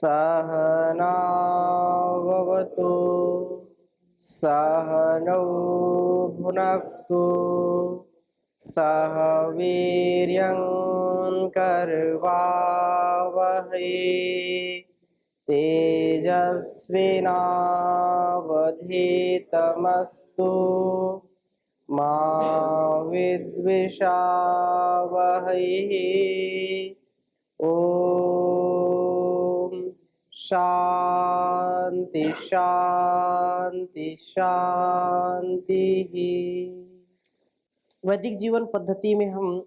सहनाववतु सहनौ भुनक्तु सह वीर्यं करवावहै तेजस्विनावधीतमस्तु मा विद्विषावहै। ओम शांति शांति शांति। वैदिक जीवन पद्धति में हम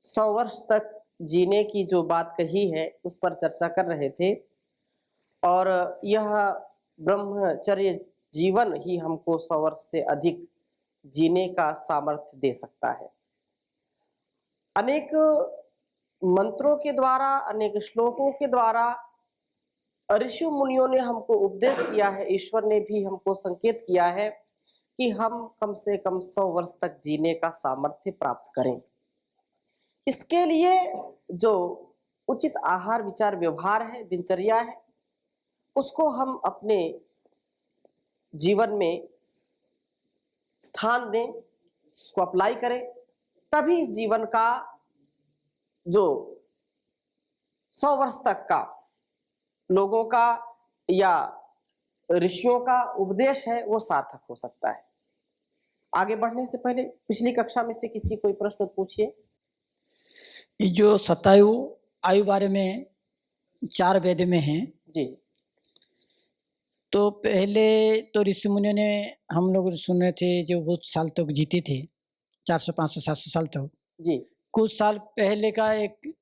100 वर्ष तक जीने की जो बात कही है उस पर चर्चा कर रहे थे, और यह ब्रह्मचर्य जीवन ही हमको 100 वर्ष से अधिक जीने का सामर्थ्य दे सकता है। अनेक मंत्रों के द्वारा, अनेक श्लोकों के द्वारा ऋषि मुनियों ने हमको उपदेश किया है, ईश्वर ने भी हमको संकेत किया है कि हम कम से कम 100 वर्ष तक जीने का सामर्थ्य प्राप्त करें। इसके लिए जो उचित आहार विचार व्यवहार है, दिनचर्या है, उसको हम अपने जीवन में स्थान दें, उसको अप्लाई करें, तभी इस जीवन का जो 100 वर्ष तक का लोगों का या ऋषियों का उपदेश है वो सार्थक हो सकता है। आगे बढ़ने से पहले पिछली कक्षा में से किसी कोई प्रश्न पूछिए। ये जो 27 आयु बारे में 4 वेद में है जी, तो पहले तो ऋषि मुनियों ने हम लोग सुने थे जो बहुत साल तक जीते थे, 400 500 700 साल तक जी। कुछ साल पहले का एक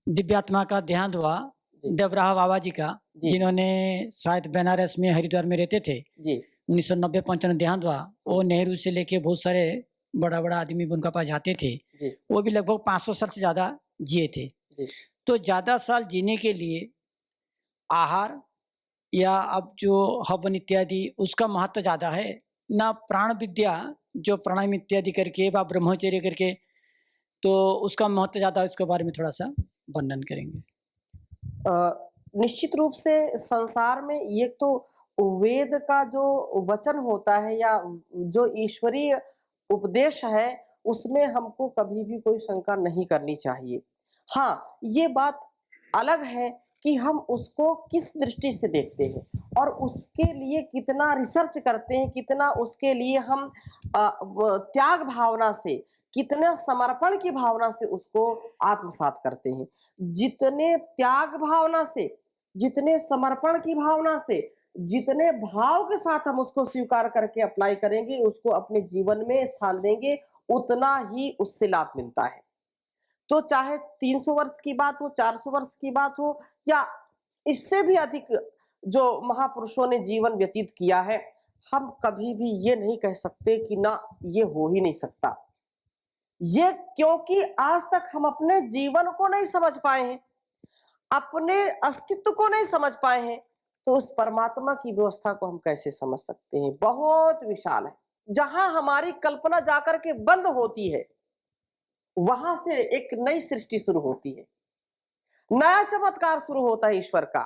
दिव्यात्मा का देहांत हुआ, देवराहा बाबा जी का, जिन्होंने शायद बनारस में हरिद्वार में रहते थे जी। 1990-95 देहांत हुआ। वो नेहरू से लेके बहुत सारे बड़ा बड़ा आदमी उनका पास जाते थे जी। वो भी लगभग 500 साल से ज्यादा जिए थे जी। तो ज्यादा साल जीने के लिए आहार या अब जो हवन इत्यादि उसका महत्व ज्यादा है ना, प्राण विद्या जो प्राणायाम इत्यादि करके व ब्रह्मचर्य करके, तो उसका महत्व ज्यादा है। इसके बारे में थोड़ा सा वर्णन करेंगे। निश्चित रूप से संसार में ये तो वेद का जो वचन होता है या जो ईश्वरीय उपदेश है उसमें हमको कभी भी कोई शंका नहीं करनी चाहिए। हाँ, ये बात अलग है कि हम उसको किस दृष्टि से देखते हैं और उसके लिए कितना रिसर्च करते हैं, कितना उसके लिए हम त्याग भावना से, कितने समर्पण की भावना से उसको आत्मसात करते हैं। जितने त्याग भावना से, जितने समर्पण की भावना से, जितने भाव के साथ हम उसको स्वीकार करके अप्लाई करेंगे, उसको अपने जीवन में स्थान देंगे, उतना ही उससे लाभ मिलता है। तो चाहे 300 वर्ष की बात हो, 400 वर्ष की बात हो या इससे भी अधिक जो महापुरुषों ने जीवन व्यतीत किया है, हम कभी भी ये नहीं कह सकते कि ना ये हो ही नहीं सकता। ये क्योंकि आज तक हम अपने जीवन को नहीं समझ पाए हैं, अपने अस्तित्व को नहीं समझ पाए हैं, तो उस परमात्मा की व्यवस्था को हम कैसे समझ सकते हैं। बहुत विशाल है। जहां हमारी कल्पना जाकर के बंद होती है वहां से एक नई सृष्टि शुरू होती है, नया चमत्कार शुरू होता है ईश्वर का।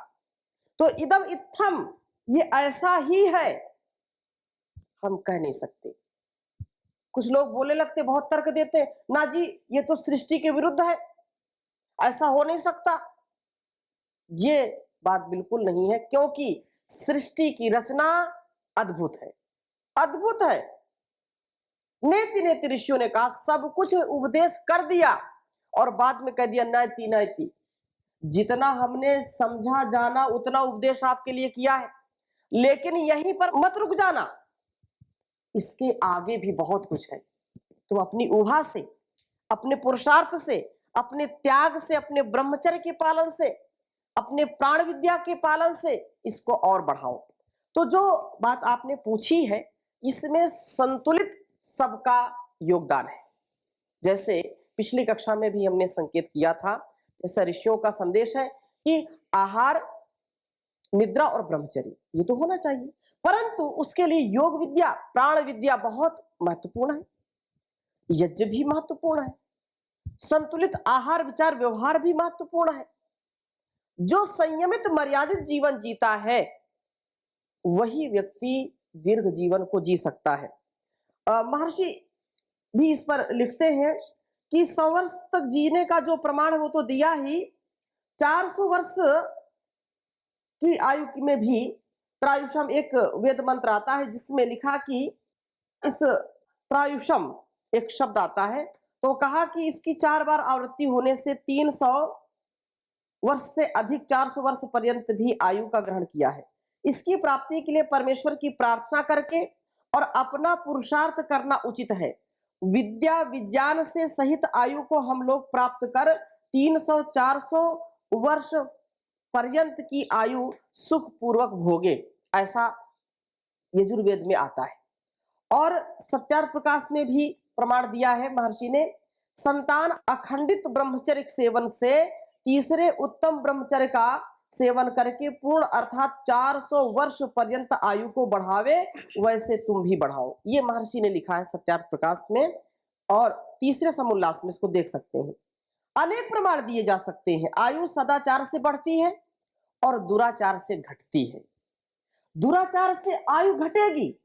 तो इदम इत्थम, ये ऐसा ही है, हम कह नहीं सकते। कुछ लोग बोले लगते, बहुत तर्क देते, ना जी ये तो सृष्टि के विरुद्ध है, ऐसा हो नहीं सकता। ये बात बिल्कुल नहीं है, क्योंकि सृष्टि की रचना अद्भुत है, अद्भुत है। नेति नेति ऋषियों ने कहा, सब कुछ उपदेश कर दिया और बाद में कह दिया नैति नैति। जितना हमने समझा जाना उतना उपदेश आपके लिए किया है, लेकिन यहीं पर मत रुक जाना, इसके आगे भी बहुत कुछ है। तो अपनी ऊहा से, अपने पुरुषार्थ से, अपने त्याग से, अपने ब्रह्मचर्य के पालन से, अपने प्राण विद्या के पालन से इसको और बढ़ाओ। तो जो बात आपने पूछी है इसमें संतुलित सबका योगदान है। जैसे पिछली कक्षा में भी हमने संकेत किया था, जैसे ऋषियों का संदेश है कि आहार, निद्रा और ब्रह्मचर्य ये तो होना चाहिए, परंतु उसके लिए योग विद्या, प्राण विद्या बहुत महत्वपूर्ण है, यज्ञ भी महत्वपूर्ण है, संतुलित आहार विचार व्यवहार भी महत्वपूर्ण है। जो संयमित मर्यादित जीवन जीता है वही व्यक्ति दीर्घ जीवन को जी सकता है। महर्षि भी इस पर लिखते हैं कि 100 वर्ष तक जीने का जो प्रमाण है वो तो दिया ही, 400 वर्ष की आयु में भी त्रायुषम एक वेद मंत्र आता है जिसमें लिखा कि इस त्रायुषम एक शब्द आता है, तो कहा कि इसकी 4 बार आवृत्ति होने से 300 वर्ष से अधिक 400 वर्ष पर्यंत भी आयु का ग्रहण किया है। इसकी प्राप्ति के लिए परमेश्वर की प्रार्थना करके और अपना पुरुषार्थ करना उचित है। विद्या विज्ञान से सहित आयु को हम लोग प्राप्त कर 300-400 वर्ष पर्यंत की आयु सुख पूर्वक भोगे, ऐसा यजुर्वेद में आता है। और सत्यार्थ प्रकाश में भी प्रमाण दिया है महर्षि ने, संतान अखंडित ब्रह्मचर्य सेवन से तीसरे उत्तम ब्रह्मचर्य का सेवन करके पूर्ण अर्थात 400 वर्ष पर्यंत आयु को बढ़ावे, वैसे तुम भी बढ़ाओ। ये महर्षि ने लिखा है सत्यार्थ प्रकाश में, और तीसरे समुल्लास में इसको देख सकते हैं। अनेक प्रमाण दिए जा सकते हैं। आयु सदाचार से बढ़ती है और दुराचार से घटती है। दुराचार से आयु घटेगी।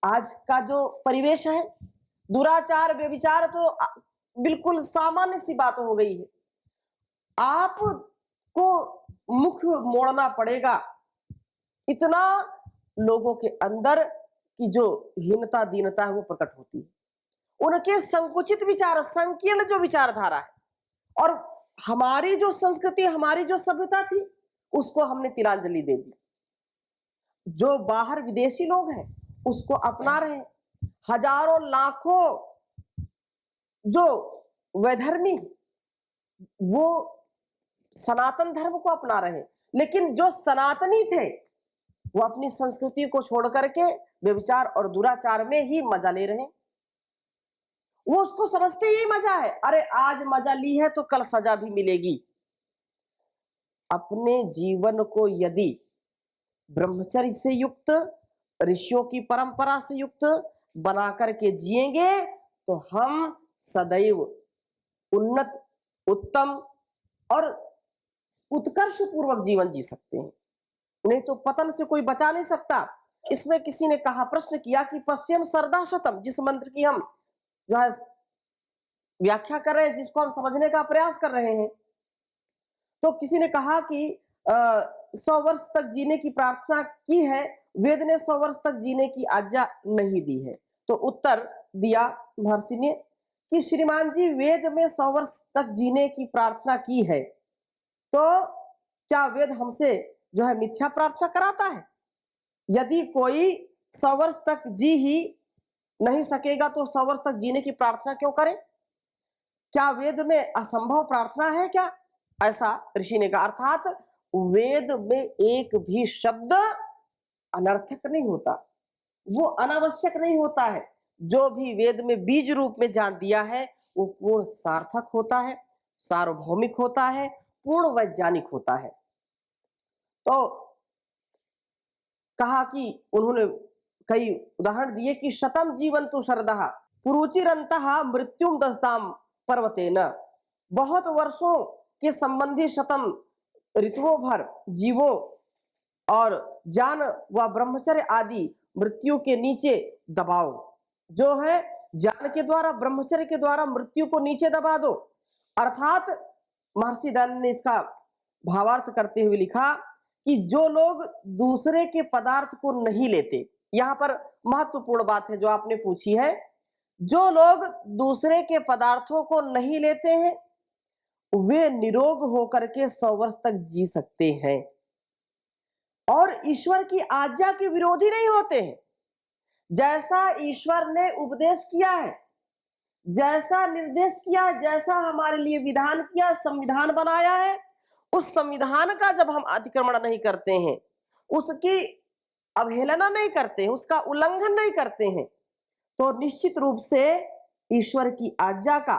आज का जो परिवेश है, दुराचार व्यभिचार तो बिल्कुल सामान्य सी बात हो गई है। आपको मुख मोड़ना पड़ेगा, इतना लोगों के अंदर की जो हीनता दीनता है वो प्रकट होती है। उनके संकुचित विचार, संकीर्ण जो विचारधारा है, और हमारी जो संस्कृति, हमारी जो सभ्यता थी, उसको हमने तिलांजलि दे दी। जो बाहर विदेशी लोग हैं उसको अपना रहे हैं। हजारों लाखों जो वैधर्मी वो सनातन धर्म को अपना रहे हैं, लेकिन जो सनातनी थे वो अपनी संस्कृति को छोड़ करके व्यभिचार और दुराचार में ही मजा ले रहे हैं। वो उसको समझते ही मजा है, अरे आज मजा ली है तो कल सजा भी मिलेगी। अपने जीवन को यदि ब्रह्मचर्य से युक्त, ऋषियों की परंपरा से युक्त बना करके जिएंगे तो हम सदैव उन्नत, उत्तम और उत्कर्ष पूर्वक जीवन जी सकते हैं। नहीं तो पतन से कोई बचा नहीं सकता। इसमें किसी ने कहा, प्रश्न किया कि पश्चिम सरदा शतम, जिस मंत्र की हम जो है व्याख्या कर रहे हैं, जिसको हम समझने का प्रयास कर रहे हैं, तो किसी ने कहा कि 100 वर्ष तक जीने की प्रार्थना की है, वेद ने 100 वर्ष तक जीने की आज्ञा नहीं दी है। तो उत्तर दिया महर्षि ने कि श्रीमान जी, वेद में 100 वर्ष तक जीने की प्रार्थना की है, तो क्या वेद हमसे जो है मिथ्या प्रार्थना कराता है? यदि कोई 100 वर्ष तक जी ही नहीं सकेगा तो 100 वर्ष तक जीने की प्रार्थना क्यों करे? क्या वेद में असंभव प्रार्थना है क्या? ऐसा ऋषि ने कहा। अर्थात वेद में एक भी शब्द अनर्थक नहीं होता, वो अनावश्यक नहीं होता है। जो भी वेद में बीज रूप में जान दिया है वो पूर्ण सार्थक होता है, सार्वभौमिक होता है, पूर्ण वैज्ञानिक होता है। तो कहा कि उन्होंने कई उदाहरण दिए कि शतम जीवंतु शरदः पुरुचिरंतः मृत्युम दहताम पर्वतेन, बहुत वर्षों के संबंधी शतम ऋतुओं भर जीवों और ज्ञान व ब्रह्मचर्य आदि मृत्यु के नीचे दबाओ। जो है ज्ञान के द्वारा, ब्रह्मचर्य के द्वारा मृत्यु को नीचे दबा दो। अर्थात महर्षि दयानंद ने इसका भावार्थ करते हुए लिखा कि जो लोग दूसरे के पदार्थ को नहीं लेते, यहाँ पर महत्वपूर्ण बात है जो आपने पूछी है, जो लोग दूसरे के पदार्थों को नहीं लेते हैं वे निरोग होकर के 100 वर्ष तक जी सकते हैं और ईश्वर की आज्ञा के विरोधी नहीं होते हैं। जैसा ईश्वर ने उपदेश किया है, जैसा निर्देश किया है, जैसा हमारे लिए विधान किया, संविधान बनाया है, उस संविधान का जब हम अतिक्रमण नहीं करते हैं, उसकी अवहेलना नहीं करते हैं, उसका उल्लंघन नहीं करते हैं, तो निश्चित रूप से ईश्वर की आज्ञा का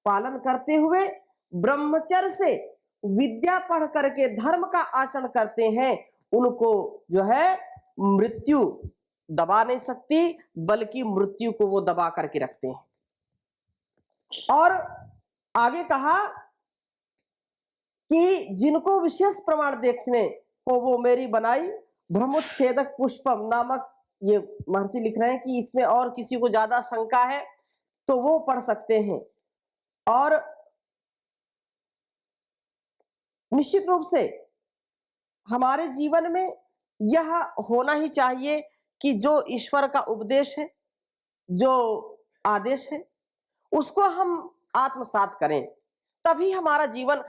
पालन करते हुए ब्रह्मचर्य से विद्या पढ़ करके धर्म का आचरण करते हैं, उनको जो है मृत्यु दबा नहीं सकती, बल्कि मृत्यु को वो दबा करके रखते हैं। और आगे कहा कि जिनको विशेष प्रमाण देखने हो वो मेरी बनाई ब्रह्मोच्छेदक पुष्पम नामक, ये महर्षि लिख रहे हैं कि इसमें और किसी को ज्यादा शंका है तो वो पढ़ सकते हैं। और निश्चित रूप से हमारे जीवन में यह होना ही चाहिए कि जो ईश्वर का उपदेश है, जो आदेश है, उसको हम आत्मसात करें, तभी हमारा जीवन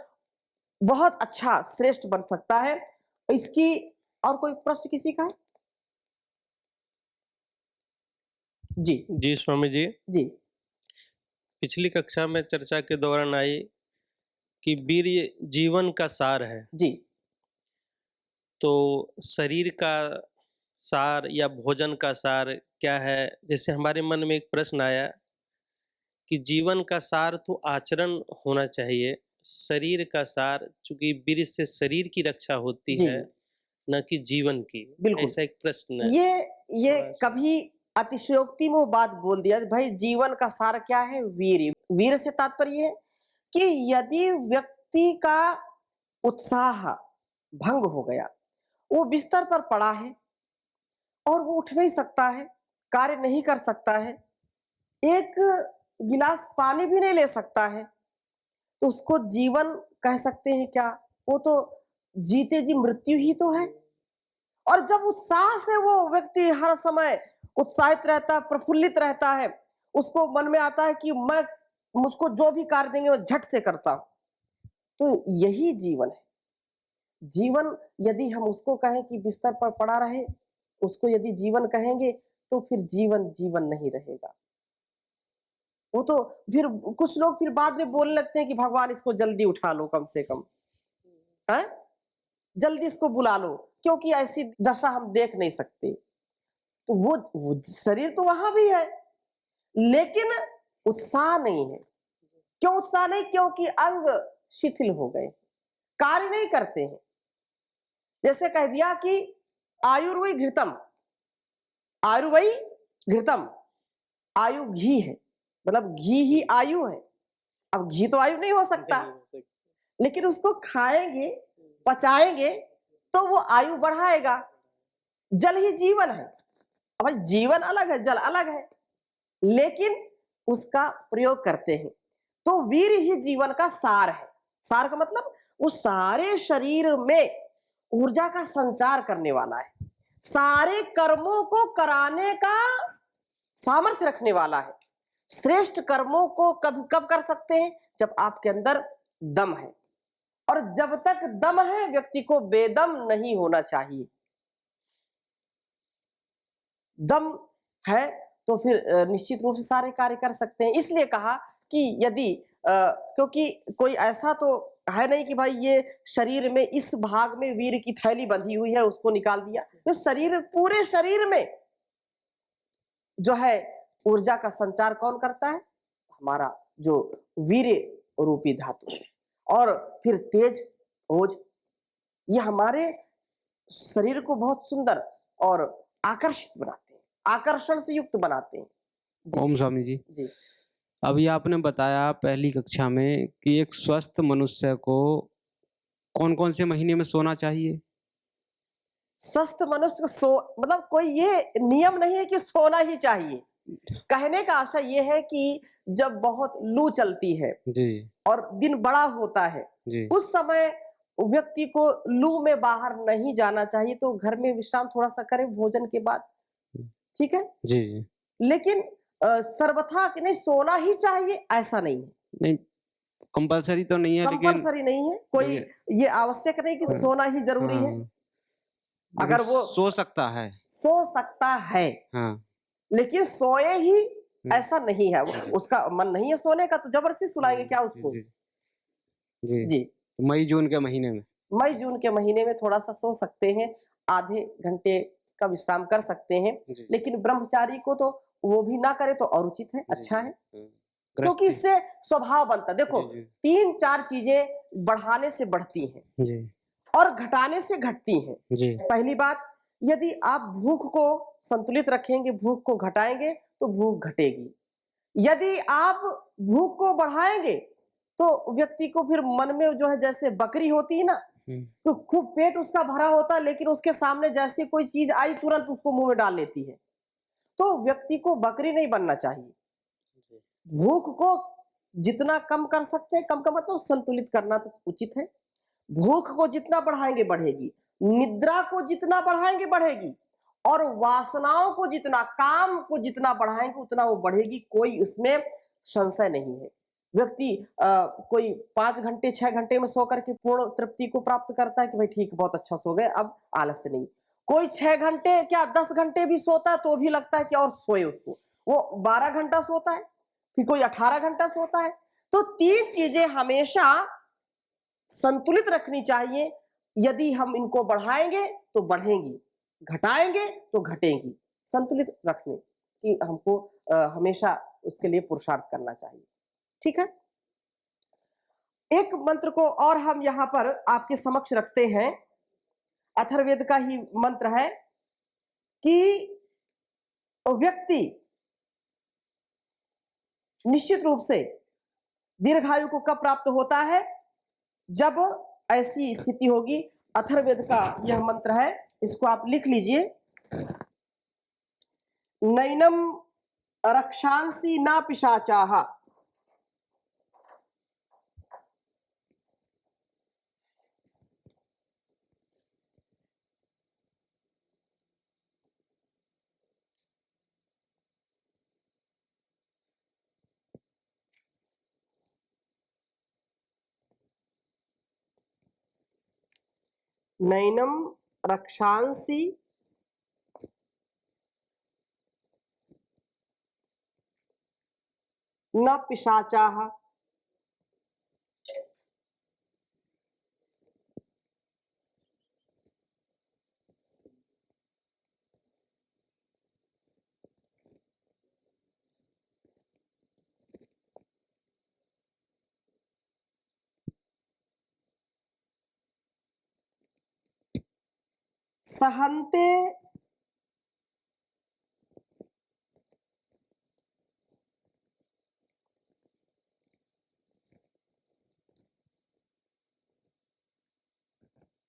बहुत अच्छा श्रेष्ठ बन सकता है। इसकी और कोई प्रश्न किसी का है? जी जी स्वामी जी, जी पिछली कक्षा में चर्चा के दौरान आई कि वीर्य जीवन का सार है। जी तो शरीर का सार या भोजन का सार क्या है? जैसे हमारे मन में एक प्रश्न आया कि जीवन का सार तो आचरण होना चाहिए, शरीर का सार, चूंकि वीर्य से शरीर की रक्षा होती जी है न कि जीवन की। बिल्कुल। ऐसा एक प्रश्न है। ये थोड़ा सा- कभी अतिशयोक्ति में वो बात बोल दिया भाई, जीवन का सार क्या है? वीर। वीर से तात्पर्य है कि यदि व्यक्ति का उत्साह भंग हो गया, वो बिस्तर पर पड़ा है और वो उठ नहीं सकता है, कार्य नहीं कर सकता है, एक गिलास पानी भी नहीं ले सकता है, तो उसको जीवन कह सकते हैं क्या? वो तो जीते जी मृत्यु ही तो है। और जब उत्साह से वो व्यक्ति हर समय उत्साहित रहता है, प्रफुल्लित रहता है, उसको मन में आता है कि मैं, मुझको जो भी कार्य देंगे मैं झट से करता हूं, तो यही जीवन है। जीवन यदि हम उसको कहें कि बिस्तर पर पड़ा रहे, उसको यदि जीवन कहेंगे तो फिर जीवन जीवन नहीं रहेगा। वो तो फिर कुछ लोग फिर बाद में बोलने लगते हैं कि भगवान इसको जल्दी उठा लो, कम से कम है, जल्दी इसको बुला लो, क्योंकि ऐसी दशा हम देख नहीं सकते। तो वो शरीर तो वहां भी है, लेकिन उत्साह नहीं है। क्यों उत्साह नहीं? क्योंकि अंग शिथिल हो गए, कार्य नहीं करते हैं। जैसे कह दिया कि आयुर्वै घृतम, आयुर्वै घृतम, आयु घी है, मतलब घी ही आयु है। अब घी तो आयु नहीं हो सकता, लेकिन उसको खाएंगे, पचाएंगे तो वो आयु बढ़ाएगा। जल ही जीवन है। अब जीवन अलग है, जल अलग है, लेकिन उसका प्रयोग करते हैं। तो वीर ही जीवन का सार है। सार का मतलब उस सारे शरीर में ऊर्जा का संचार करने वाला है, सारे कर्मों को कराने का सामर्थ्य रखने वाला है। श्रेष्ठ कर्मों को कब कर सकते हैं? जब आपके अंदर दम है, और जब तक दम है व्यक्ति को बेदम नहीं होना चाहिए। दम है तो फिर निश्चित रूप से सारे कार्य कर सकते हैं। इसलिए कहा कि यदि क्योंकि कोई ऐसा तो है नहीं कि भाई ये शरीर में इस भाग में वीर की थैली बंधी हुई है, उसको निकाल दिया। तो शरीर, पूरे शरीर में जो है ऊर्जा का संचार कौन करता है? हमारा जो वीर रूपी धातु है। और फिर तेज, ओज, ये हमारे शरीर को बहुत सुंदर और आकर्षित बनाते हैं, आकर्षण से युक्त बनाते हैं। ओम स्वामी जी, जी अभी आपने बताया पहली कक्षा में कि एक स्वस्थ मनुष्य को कौन कौन से महीने में सोना चाहिए। स्वस्थ मनुष्य को मतलब कोई ये नियम नहीं है कि सोना ही चाहिए। कहने का आशा ये है कि जब बहुत लू चलती है जी और दिन बड़ा होता है, जी उस समय व्यक्ति को लू में बाहर नहीं जाना चाहिए, तो घर में विश्राम थोड़ा सा करें भोजन के बाद, ठीक है। जी लेकिन सर्वथा कि नहीं सोना ही चाहिए ऐसा नहीं है। नहीं, कंपलसरी तो नहीं है, लेकिन कंपलसरी नहीं है, कोई ये आवश्यक नहीं कि सोना ही जरूरी है। अगर वो सो सकता है, सो सकता है, हाँ, लेकिन सोए ही ऐसा नहीं है। उसका मन नहीं है सोने का तो जबरदस्ती सुलाएंगे क्या उसको? जी जी, जी तो मई जून के महीने में, मई जून के महीने में थोड़ा सा सो सकते हैं, आधे घंटे का विश्राम कर सकते हैं। जी। लेकिन ब्रह्मचारी को तो वो भी ना करे तो और उचित है, अच्छा है, क्योंकि गृहस्थी, इससे स्वभाव बनता। देखो जी, जी। 3-4 चीजें बढ़ाने से बढ़ती हैं जी और घटाने से घटती हैं। जी पहली बात, यदि आप भूख को संतुलित रखेंगे, भूख को घटाएंगे तो भूख घटेगी। यदि आप भूख को बढ़ाएंगे तो व्यक्ति को फिर मन में जो है, जैसे बकरी होती है ना, तो खूब पेट उसका भरा होता है, लेकिन उसके सामने जैसे कोई चीज आई तुरंत उसको मुंह में डाल लेती है। तो व्यक्ति को बकरी नहीं बनना चाहिए। भूख को जितना कम कर सकते हैं, कम का मतलब संतुलित करना तो उचित है। भूख को जितना बढ़ाएंगे बढ़ेगी, निद्रा को जितना बढ़ाएंगे बढ़ेगी, और वासनाओं को जितना, काम को जितना बढ़ाएंगे उतना वो बढ़ेगी। कोई उसमें संशय नहीं है। व्यक्ति कोई 5 घंटे 6 घंटे में सो करके पूर्ण तृप्ति को प्राप्त करता है कि भाई ठीक, बहुत अच्छा सो गए, अब आलस्य नहीं। कोई 6 घंटे क्या 10 घंटे भी सोता है तो भी लगता है कि और सोए उसको। वो 12 घंटा सोता है, फिर कोई 18 घंटा सोता है। तो 3 चीजें हमेशा संतुलित रखनी चाहिए। यदि हम इनको बढ़ाएंगे तो बढ़ेंगी, घटाएंगे तो घटेंगी। संतुलित रखने की हमको हमेशा उसके लिए पुरुषार्थ करना चाहिए। ठीक है। एक मंत्र को और हम यहां पर आपके समक्ष रखते हैं। अथर्ववेद का ही मंत्र है कि व्यक्ति निश्चित रूप से दीर्घायु को कब प्राप्त होता है, जब ऐसी स्थिति होगी। अथर्ववेद का यह मंत्र है, इसको आप लिख लीजिए। नैनम रक्षांसि ना पिशाचाः। नैनम रक्षांसि न पिशाचाः। सहन्ते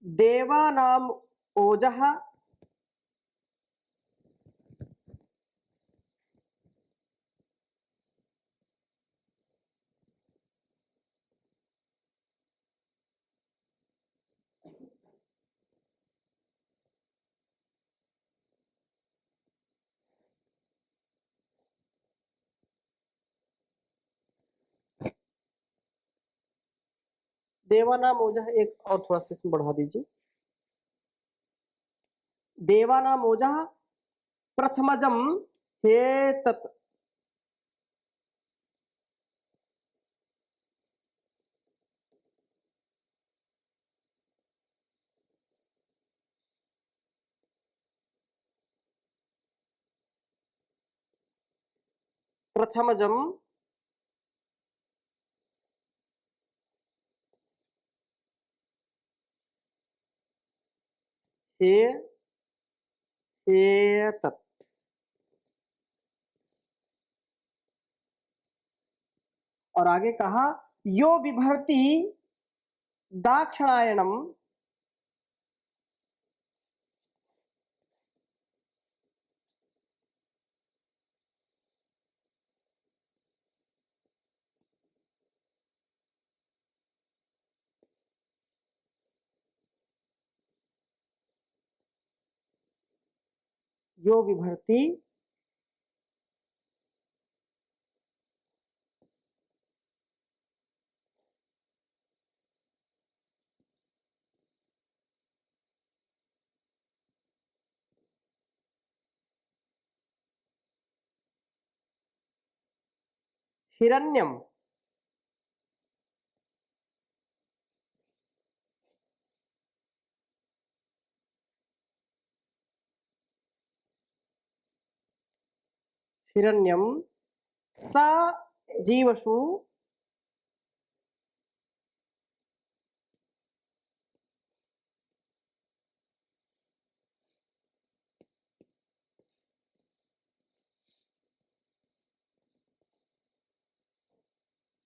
देवानाम ओजः देवानाम ओजः। एक और थोड़ा सा इसमें बढ़ा दीजिए। देवानाम ओजः प्रथमजम हेतत्। प्रथमजम हेतत्। और आगे कहा यो बिभर्ति दाक्षिणायनम यो बिभर्ति हिरण्यम हिरण्यम स जीवसु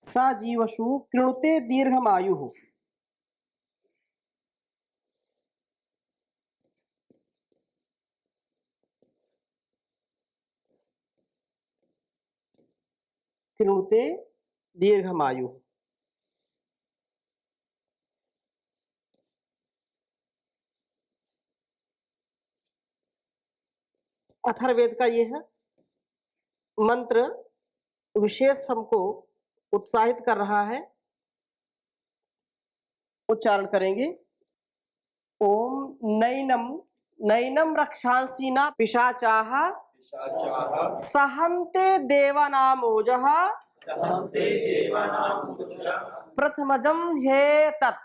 स जीवशु कृणुते दीर्घमायुः। कृणुते दीर्घमायुः। अथर्ववेद का ये है मंत्र, विशेष हमको उत्साहित कर रहा है। उच्चारण करेंगे। ओम नैनम नैनम रक्षांसि न पिशाचाः सहन्ते देवानामोजः प्रथमजं ह्येतत्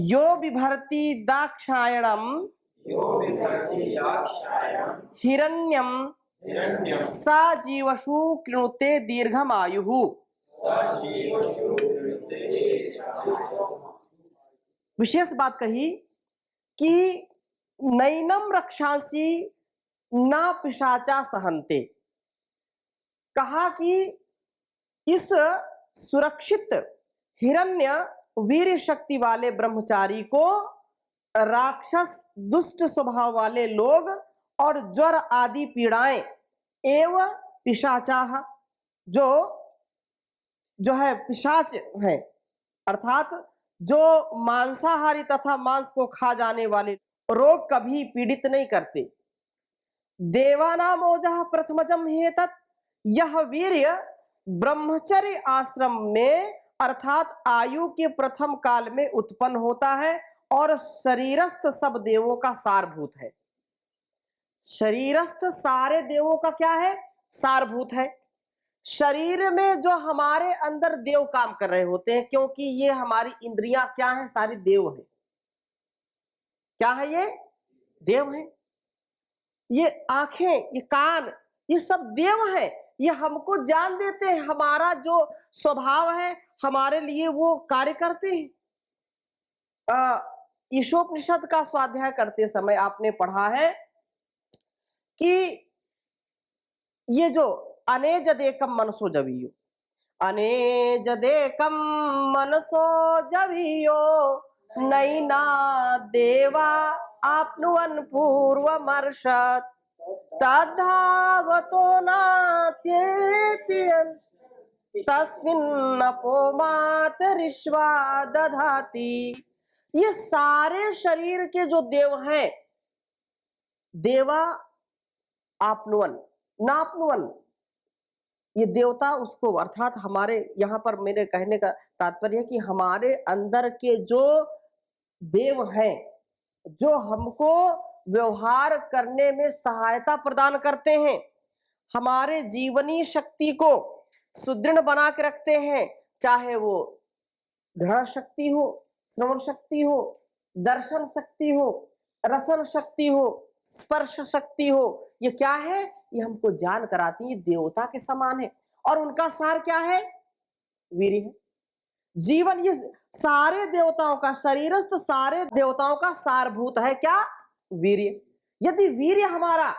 यो बिभर्ति दाक्षायणं हिरण्यं स जीवशु कृणुते दीर्घमायुः। विशेष बात कही कि नैनम रक्षांसि न पिशाचा सहन्ते। कहा कि इस सुरक्षित हिरण्य वीर शक्ति वाले ब्रह्मचारी को राक्षस दुष्ट स्वभाव वाले लोग और ज्वर आदि पीड़ाएं एवं पिशाचाह जो है पिशाच है, अर्थात जो मांसाहारी तथा मांस को खा जाने वाले रोग कभी पीड़ित नहीं करते। देवानाम ओजः प्रथमजम हेतत्, यह वीर्य ब्रह्मचर्य आश्रम में अर्थात आयु के प्रथम काल में उत्पन्न होता है और शरीरस्थ सब देवों का सारभूत है। शरीरस्थ सारे देवों का क्या है? सारभूत है। शरीर में जो हमारे अंदर देव काम कर रहे होते हैं, क्योंकि ये हमारी इंद्रियां क्या है? सारी देव है। क्या है? ये देव है। ये आंखें, ये कान, ये सब देव है। ये हमको जान देते हैं, हमारा जो स्वभाव है हमारे लिए वो कार्य करते हैं। ईशोपनिषद का स्वाध्याय करते समय आपने पढ़ा है कि ये जो अनेजदेकम मनसो जवीयो, अनेजदेकम मनसो जवीयो नैना देवा आपनुवन पूर्वमर्षत् तद्धावतो नात्येति तस्मिन्नपो मातरिश्वा दधाति। ये सारे शरीर के जो देव हैं, देवा आपनुवन नापनुवन, ये देवता उसको अर्थात हमारे यहाँ पर मेरे कहने का तात्पर्य है कि हमारे अंदर के जो देव हैं, जो हमको व्यवहार करने में सहायता प्रदान करते हैं, हमारे जीवनी शक्ति को सुदृढ़ बना के रखते हैं, चाहे वो घ्राण शक्ति हो, श्रवण शक्ति हो, दर्शन शक्ति हो, रसन शक्ति हो, स्पर्श शक्ति हो, ये क्या है? ये हमको जान कराती है देवता के समान है। और उनका सार क्या है? वीर्य है। जीवन ये सारे देवताओं का, शरीरस्थ सारे देवताओं का सारभूत है क्या? वीर्य। यदि वीर्य हमारा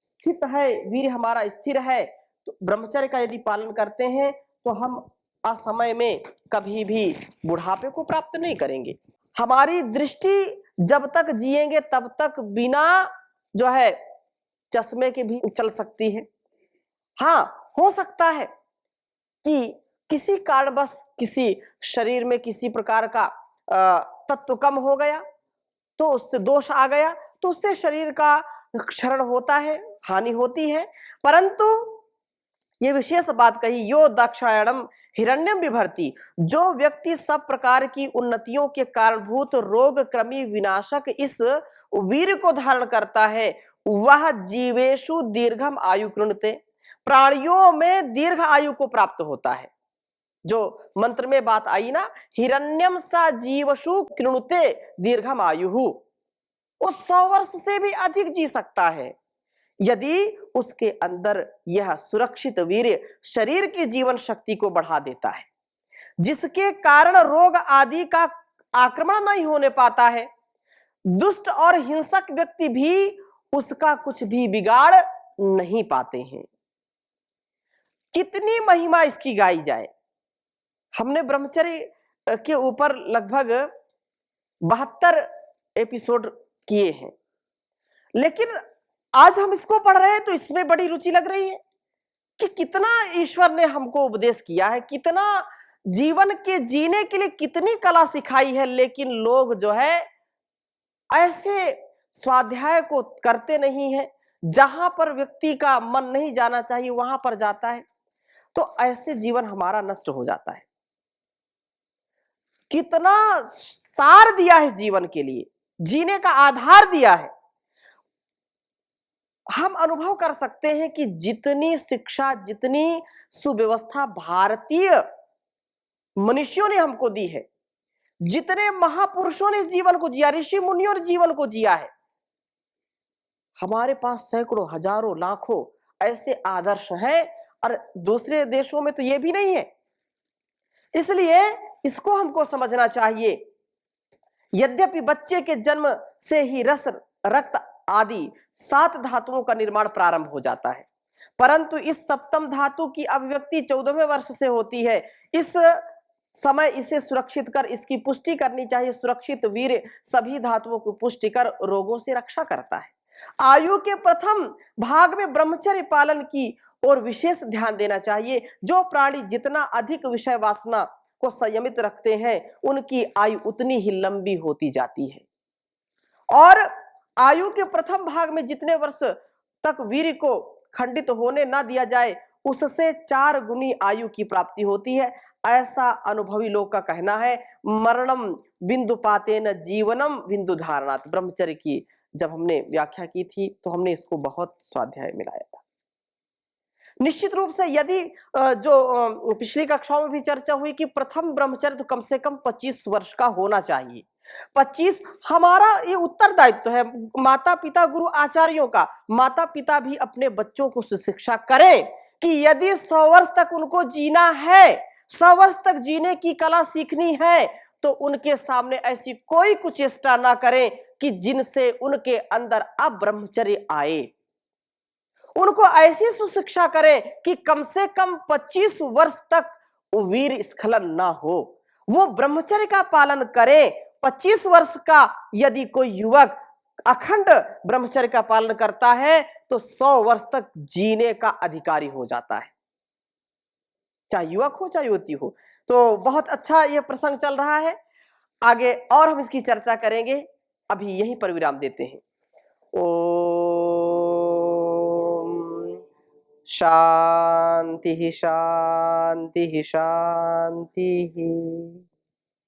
स्थित है, वीर्य हमारा स्थिर है, तो ब्रह्मचर्य का यदि पालन करते हैं तो हम असमय में कभी भी बुढ़ापे को प्राप्त नहीं करेंगे। हमारी दृष्टि जब तक जिएंगे तब तक बिना जो है चश्मे के भी चल सकती है। हाँ, हो सकता है कि किसी कारणवश किसी शरीर में किसी प्रकार का तत्व कम हो गया, तो उससे दोष आ गया, तो उससे शरीर का क्षरण होता है, हानि होती है। परंतु ये विशेष बात कही, यो दाक्षायणम हिरण्यम बिभर्ति, जो व्यक्ति सब प्रकार की उन्नतियों के कारणभूत रोग क्रमी विनाशक इस वीर को धारण करता है, वह जीवेशु दीर्घम आयु कृणुते, प्राणियों में दीर्घ आयु को प्राप्त होता है। जो मंत्र में बात आई ना, हिरण्यम सा जीवशु कृणुते दीर्घम आयु, वो 100 वर्ष से भी अधिक जी सकता है यदि उसके अंदर यह सुरक्षित वीर्य शरीर की जीवन शक्ति को बढ़ा देता है, जिसके कारण रोग आदि का आक्रमण नहीं होने पाता है। दुष्ट और हिंसक व्यक्ति भी उसका कुछ भी बिगाड़ नहीं पाते हैं। कितनी महिमा इसकी गाई जाए। हमने ब्रह्मचर्य के ऊपर लगभग 72 एपिसोड किए हैं, लेकिन आज हम इसको पढ़ रहे हैं तो इसमें बड़ी रुचि लग रही है कि कितना ईश्वर ने हमको उपदेश किया है, कितना जीवन के जीने के लिए कितनी कला सिखाई है, लेकिन लोग जो है ऐसे स्वाध्याय को करते नहीं है। जहां पर व्यक्ति का मन नहीं जाना चाहिए वहां पर जाता है, तो ऐसे जीवन हमारा नष्ट हो जाता है। कितना सार दिया है इस जीवन के लिए, जीने का आधार दिया है। हम अनुभव कर सकते हैं कि जितनी शिक्षा, जितनी सुव्यवस्था भारतीय मनुष्यों ने हमको दी है, जितने महापुरुषों ने इस जीवन को जिया, ऋषि मुनियों ने जीवन को जिया है, हमारे पास सैकड़ों, हजारों, लाखों ऐसे आदर्श हैं, और दूसरे देशों में तो ये भी नहीं है। इसलिए इसको हमको समझना चाहिए। यद्यपि बच्चे के जन्म से ही रस, रक्त आदि 7 धातुओं का निर्माण प्रारंभ हो जाता है, परंतु इस सप्तम धातु की अभिव्यक्ति 14वें वर्ष से होती है। इस समय इसे सुरक्षित कर इसकी पुष्टि करनी चाहिए। सुरक्षित वीर्य सभी धातुओं को पुष्टि कर रोगों से रक्षा करता है। आयु के प्रथम भाग में ब्रह्मचर्य पालन की और विशेष ध्यान देना चाहिए। जो प्राणी जितना अधिक विषय वासना को संयमित रखते हैं, उनकी आयु उतनी ही लंबी होती जाती है। और आयु के प्रथम भाग में जितने वर्ष तक वीर्य को खंडित होने ना दिया जाए, उससे 4 गुनी आयु की प्राप्ति होती है। ऐसा अनुभवी लोग का कहना है। मरणम बिंदुपातेन जीवनम बिंदु धारणात्। ब्रह्मचर्य की जब हमने व्याख्या की थी तो हमने इसको बहुत स्वाध्याय मिलाया था। निश्चित रूप से यदि जो पिछली कक्षाओं में भी चर्चा हुई कि प्रथम ब्रह्मचर्य तो कम से कम 25 वर्ष का होना चाहिए। 25 हमारा ये उत्तरदायित्व है, माता पिता गुरु आचार्यों का। माता पिता भी अपने बच्चों को शिक्षा करें कि यदि 100 वर्ष तक उनको जीना है, 100 वर्ष तक जीने की कला सीखनी है, तो उनके सामने ऐसी कोई कुचेष्टा ना करें कि जिनसे उनके अंदर अब्रह्मचर्य आए। उनको ऐसी सुशिक्षा करें कि कम से कम 25 वर्ष तक वीर स्खलन ना हो, वो ब्रह्मचर्य का पालन करे। 25 वर्ष का यदि कोई युवक अखंड ब्रह्मचर्य का पालन करता है तो 100 वर्ष तक जीने का अधिकारी हो जाता है, चाहे युवक हो चाहे युवती हो। तो बहुत अच्छा यह प्रसंग चल रहा है, आगे और हम इसकी चर्चा करेंगे। अभी यहीं पर विराम देते हैं। ओम शांति शांति शांति।